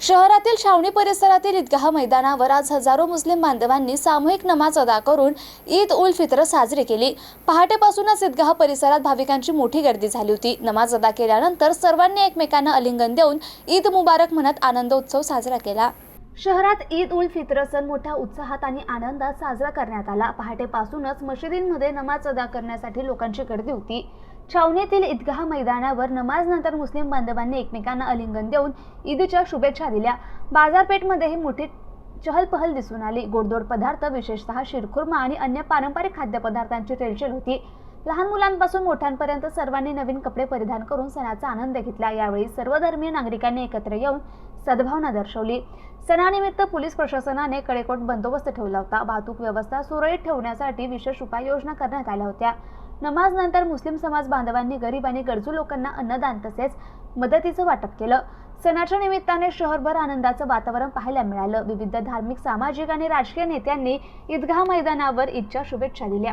शहरातील छावणी परिसरातील ईदगाह मैदानावर आज हजारो मुस्लिम बांधवांनी सामूहिक नमाज अदा करून ईद उल फित्र साजरी केली। पहाटेपासूनच ईदगाह परिसरात भाविकांची मोठी गर्दी झाली होती। नमाज अदा केल्यानंतर सर्वांनी एकमेकांना आलिंगन देऊन ईद मुबारक म्हणत आनंदोत्सव साजरा केला। शहरात ईद उल फित्र सण मोठ्या उत्साहात आणि आनंदात साजरा करण्यात आला। पहाटेपासूनच मशिदींमध्ये नमाज अदा करण्यासाठी लोकांची गर्दी होती। छावणीतील ईदगाह मैदानावर नमाजनंतर मुस्लिम बांधवांनी एकमेकांना आलिंगन देऊन ईदच्या शुभेच्छा दिल्या। बाजारपेठमध्येही मोठी चहलपहल दिसून आली। गोडधोड पदार्थ विशेषतः शिरखुर्मा आणि अन्य पारंपरिक खाद्यपदार्थांची रेलचेल होती। लहान मुलांपासून मोठ्यांपर्यंत सर्वांनी नवीन कपडे परिधान करून सणाचा आनंद घेतला। यावेळी सर्वधर्मीय नागरिकांनी एकत्र येऊन सद्भावना दर्शवली। सणानिमित्त पोलीस प्रशासनाने कडेकोट बंदोबस्त ठेवला होता। वाहतूक व्यवस्था सुरळीत ठेवण्यासाठी विशेष उपाययोजना करण्यात आल्या होत्या। नमाजनंतर मुस्लिम समाज बांधवांनी गरीब आणि गरजू लोकांना अन्नदान तसेच मदतीचं वाटप केलं। सणाच्या निमित्ताने शहरभर आनंदाचं वातावरण पाहायला मिळालं। विविध धार्मिक, सामाजिक आणि राजकीय नेत्यांनी ईदगाह मैदानावर ईदच्या शुभेच्छा दिल्या।